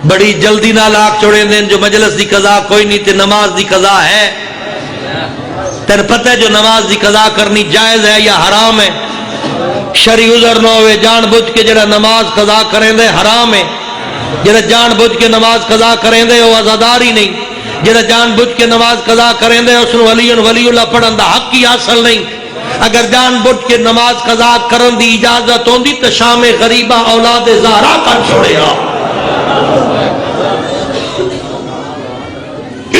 بڑی جلدی نال آگ چوڑے دیں جو مجلس دی قضا کوئی نہیں تے نماز دی قضا ہے. تیر پتہ ہے جو نماز دی قضا کرنی جائز ہے یا حرام ہے؟ شرعی عذر نہ ہوئے جان بوجھ کے جڑا نماز قضا کریں دے حرام ہے. جڑا جان بوجھ کے نماز قضا کریں دے وہ عزادار ہی نہیں. جڑا جان بوجھ کے نماز قضا کریں دے اس نو ولی اللہ پڑھن دا حق ہی حاصل نہیں. اگر جان بوجھ کے نماز قضا کرن دی اجازت ہوندی تو شام غریبہ اولاد زہرا کر چھوڑیا.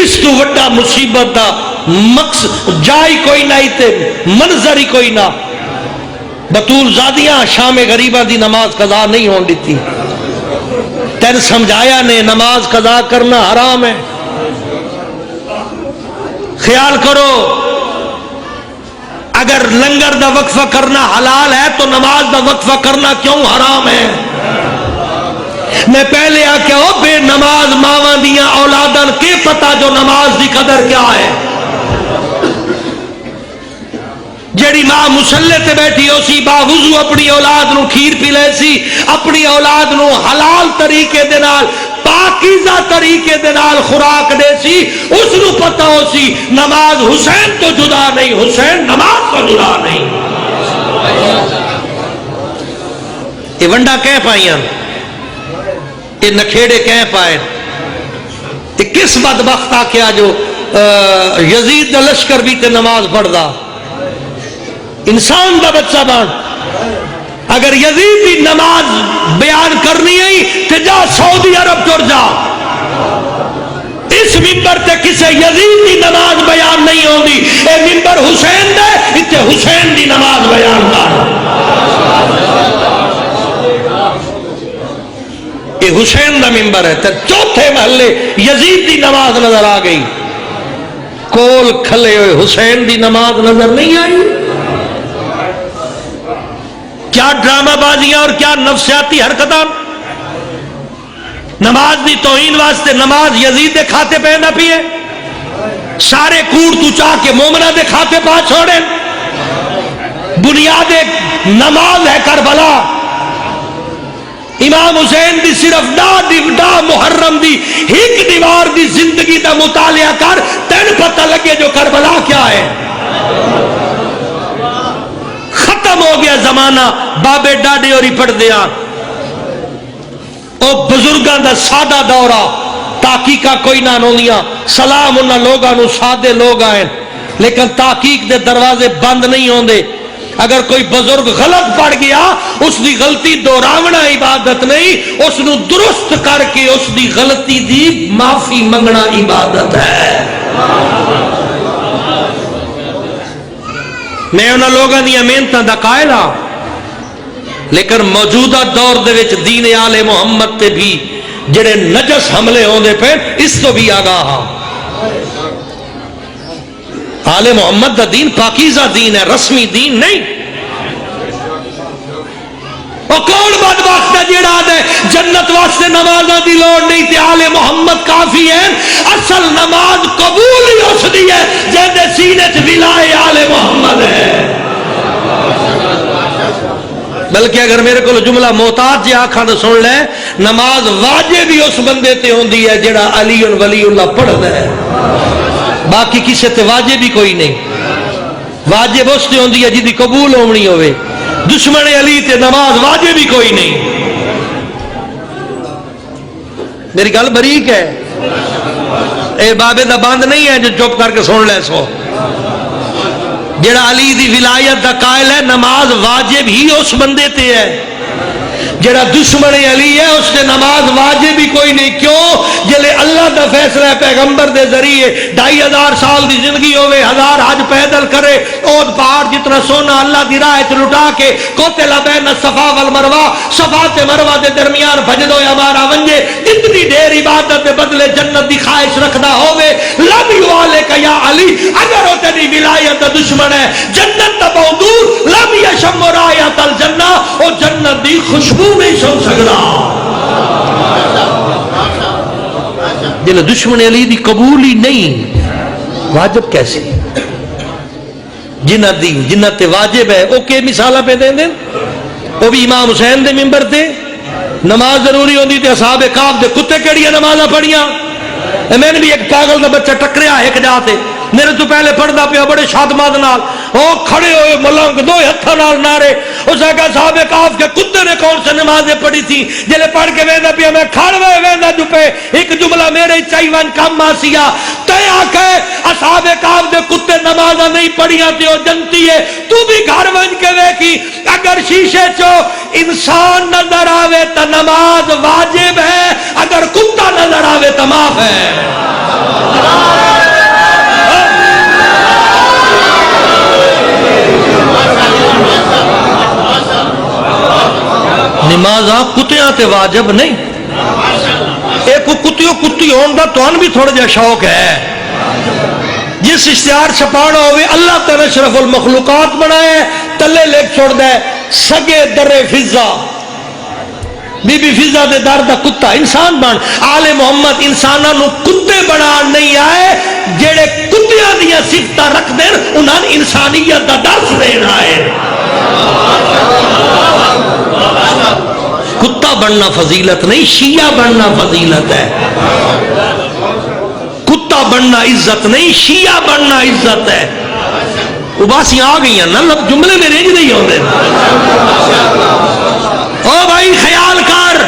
اس تو وڈا مصیبت دا مقصد جائی کوئی نہ تے منظر ہی کوئی نہ. بطول زادیاں شام غریبہ دی نماز قضا نہیں ہون دیتی. تین سمجھایا نے نماز قضا کرنا حرام ہے. خیال کرو اگر لنگر دا وقفہ کرنا حلال ہے تو نماز دا وقفہ کرنا کیوں حرام ہے؟ میں پہلے آکے ہو بے نماز ماواں دیاں اولادن کے پتا جو نماز دی قدر کیا ہے. جڑی ماں مسلے تے بیٹھی ہو سی باوضو اپنی اولاد نو کھیر پی لے سی, اپنی اولاد نو حلال طریقے دے نال پاکیزہ طریقے دے نال خوراک دے سی, اس نو پتہ ہو سی نماز حسین تو جدا نہیں, حسین نماز تو جدا نہیں. یہ ونڈا کہہ پائیاں, یہ نکھیڑے کہہ پائے, یہ کس بدبخت آکیا جو یزید دا لشکر بھی تے نماز پڑھ دا. انسان دا بچہ بان اگر یزید دی نماز بیان کرنی ہے تو جا سعودی عرب چڑ جا. اس ممبر تے کسے یزید دی نماز بیان نہیں ہوندی. اے ممبر حسین دے, اتنے حسین دی نماز بیان کر. یہ حسین دا ممبر ہے. تے چوتھے محلے یزید دی نماز نظر آ گئی, کول کھلے ہوئے حسین دی نماز نظر نہیں آئی. کیا ڈرامہ بازیاں اور کیا نفسیاتی حرکتاں. نماز دی توہین واسطے نماز یزید دے کھاتے پہ نہ پیے, سارے کوڑ تو چاہ کے مومنہ دے کھاتے پا چھوڑیں. بنیاد نماز ہے کربلا. امام حسین دی صرف ڈا محرم دی ایک دیوار دی زندگی دا مطالعہ کر, تین پتہ لگے جو کربلا کیا ہے. ختم ہو گیا زمانہ بابے ڈاڈے اور ہی پڑھ دیا. او بزرگاں دا سادہ دورہ تحقیقہ کوئی نہ نونیاں, سلام انہاں لوگاں نو سادے لوگ آئیں, لیکن تحقیق دے دروازے بند نہیں ہوندے. اگر کوئی بزرگ غلط پڑھ گیا اس دی غلطی دوراونا عبادت نہیں, اس نو درست کر کے اس دی غلطی دی معافی منگنا عبادت ہے. میں انہاں لوگاں دی محنتاں دا قائل ہاں, لیکن موجودہ دور دے وچ دین آل محمد تے بھی جڑے نجس حملے ہوندے پہ اس تو بھی آگاہ ہاں. آل محمد دا دین پاکیزہ دین ہے, رسمی دین نہیں. اور کون بدبخت ہے جڑا دے جنت واسطے نمازاں دی لوڑ نہیں تے آل محمد کافی ہے. اصل نماز قبول ہی اس دی ہے جہدے سینے چ ولائے آل محمد ہے. بلکہ اگر میرے کو جملہ محتاط جی آکھاں تو سن لے, نماز واجب بھی اس بندے تے ہوندی ہے جڑا علی ولی اللہ پڑھدا ہے, باقی کسی تے واجب بھی کوئی نہیں. واجب اس تے ہوندی ہے جدی قبول ہونی ہوئے. دشمن علی تے نماز واجب بھی کوئی نہیں. میری گل بریک ہے, اے بابے دا بند نہیں ہے جو چپ کر کے سن لے سو. جڑا علی دی ولایت دا قائل ہے نماز واجب ہی اس بندے تے ہے. جڑا دشمن علی ہے اس نے نماز واجب ہی کوئی نہیں. کیوں؟ جلے اللہ دا فیصلہ ہے پیغمبر دے ذریعے 2500 سال دی زندگی ہوئے, 1000 حج پیدل کرے, اور پہاڑ جتنا سونا اللہ دی راہ چ لٹا کے قتل بین الصفا والمروہ, صفا تے مروہ دے درمیان بھجدو ہمارا ونجے, اتنی دیر عبادت دے بدلے جنت دی خواہش رکھدا ہوئے, لم یوالک یا علی, اگر وہ تیری ولایت دا دشمن ہے جنت دا بہت دور, لم یشم رایت الجنہ, او جنت دی خوشبو نہیں سن سکتا. جلے دشمن علی دی قبول ہی نہیں, واجب کیسے؟ جنہ تے واجب ہے او کے مثالہ پہ دیں دیں, وہ بھی امام حسین دے ممبر تے نماز ضروری ہوندی تے اصحاب کہف دے کتے کیڑیاں نمازاں پڑھیاں؟ میں نے بھی ایک پاگل دا بچہ ٹکریا ایک جا تے میرے تو پہلے پڑھدا پیا بڑے شادماد نال، او کھڑے ہوئے ملنگ دو ہتھاں نال نعرے، اس نے کہا صحابہ کہف کے کتے نے کون سے نمازیں پڑھی تھی؟ جلے پڑھ کے ویندا پیا میں کھڑ وے ویندا جو پہ ایک جملہ میرے چائی ون کم آسیا تے آکھے اصحاب کہف دے کتے نمازاں نہیں پڑھیاں تے او جنتی ہے، تو بھی گھر ون کے ویکھی اگر شیشے چو انسان نظر آوے تا نماز واجب ہے، اگر کتا نظر آوے تا معاف ہے۔ نمازاں کتیاں تے واجب نہیں، ایک کتیوں کتی ہون دا تو ان بھی تھوڑا جا شوق ہے، جس اشتہار چھپانا ہوئے اللہ تعالی شرف المخلوقات بنائے تلے لے چھوڑ دے سگے در فضا، بی بی فضا دے در دا کتا انسان بن، آل محمد انساناں نو کتے بنا نہیں آئے، جیڑے کتیاں دیا صفتہ رکھ دیں انہاں انسانیت دا درس دینا ہے۔ کتا بننا فضیلت نہیں، شیعہ بننا فضیلت ہے، کتا بننا عزت نہیں، شیعہ بننا عزت ہے۔ اباسی آ گئی ہیں نا جملے میں رینج نہیں ہوندے، او بھائی خیال کر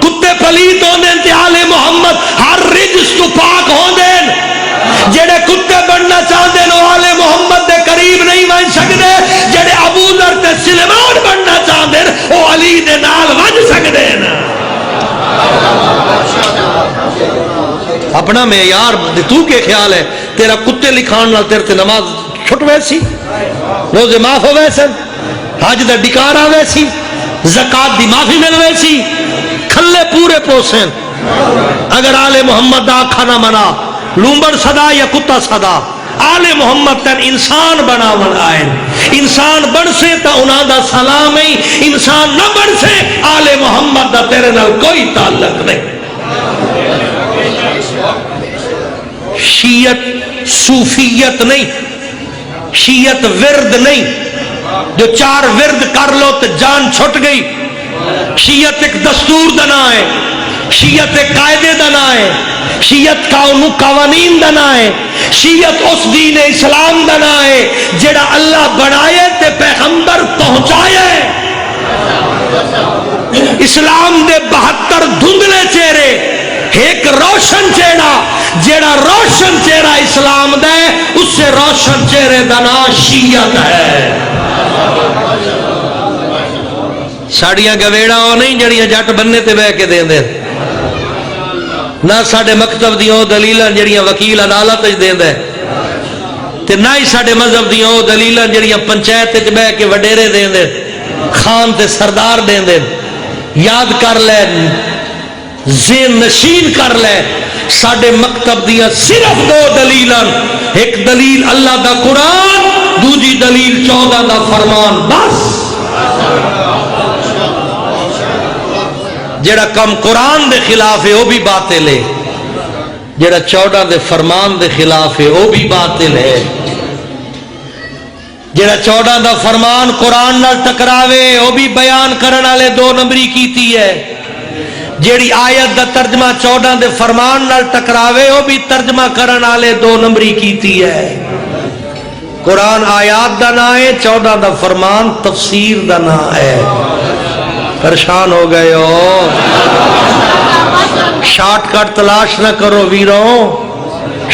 کتے پلیت ہوندے تے آل محمد ہر رجس تو پاک ہوندے، جڑے کتے بننا چاہتے ہیں وہ آل محمد دے قریب نہیں بن سکتے، جڑے ابو ذر تے سلیمان بننا چاہتے ہیں وہ علی دے نال بن سکتے ہیں۔ اپنا معیار تو کے خیال ہے تیرا کتے لکھان نال تیرے تے نماز چھٹ ویسی، روزے معاف ہو ویسے، حج دا ڈکار آ ویسی، زکات دی معافی مل ویسی، کھلے پورے پوسیں۔ اگر آل محمد دا کھانا منا لومبر صدا یا کتا صدا، آل محمد تن انسان بنا بنائے، انسان بن سے تا انہاں دا سلام ہی، انسان نہ بن سے آل محمد دا تیرے نال کوئی تعلق نہیں۔ شیعت صوفیت نہیں، شیعت ورد نہیں جو 4 ورد کر لو تو جان چھٹ گئی، شیعت ایک دستور دنا ہے، شیعت ایک قائدے دنا ہے، شیعت قوانین دنا ہے، شیعت اس دین اسلام دنا ہے جڑا اللہ بنائے تے پیغمبر پہنچائے۔ اسلام دے 72 دھندلے چہرے، ایک روشن چہرہ، جڑا روشن چہرہ اسلام دے اس سے روشن چہرے دنا شیعت ہے۔ ساڑیاں گویڑا ہو نہیں جڑیاں جٹ بننے تے بہ کے دیں دے، نہ ساڑے مکتب دیوں دلیلاں جڑیاں وکیل عدالت دیں دے، تے نہ ہی ساڑے مذہب دیوں دلیلاں جڑیاں پنچایت تے بہ کے وڈیرے دیں دے، خان تے سردار دیں دے۔ یاد کر لے، ذہن نشین کر لے، ساڑے مکتب دیاں صرف 2 دلیلاں، ایک دلیل اللہ دا قرآن، دوجی دلیل 14 دا فرمان، بس۔ جڑا کم قرآن دے خلاف ہے وہ بھی باطل ہے، جڑا 14 دے فرمان دے خلاف ہے وہ بھی باطل ہے۔ جڑا 14 دا فرمان قرآن نال ٹکراوے وہ بھی بیان کرن والے 2 نمبری کیتی ہے، جیڑی آیت دا ترجمہ 14 دے فرمان نال ٹکراوے وہ بھی ترجمہ کرن والے 2 نمبری کیتی ہے۔ قرآن آیات دا نا ہے، 14 دا فرمان تفسیر دا نا ہے۔ پریشان ہو گئے ہو، شارٹ کٹ تلاش نہ کرو ویروں،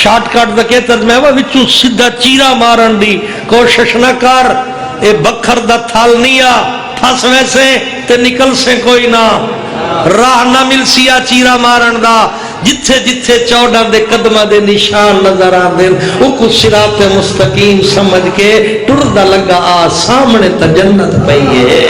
شارٹ کٹ دا کہ ترجمہ ہے وچوں سیدھا چیرا مارن دی کوشش نہ کر، اے بکھر دا تھال نہیں آ، پھس ویسے تے نکل سے کوئی نہ، راہ نہ مل سیا چیرا مارن دا، جتھے جتھے 14 دے قدمہ دے نشان نظر آندے او کو صراط مستقیم سمجھ کے ٹردا لگا آ سامنے تے جنت پئی ہے۔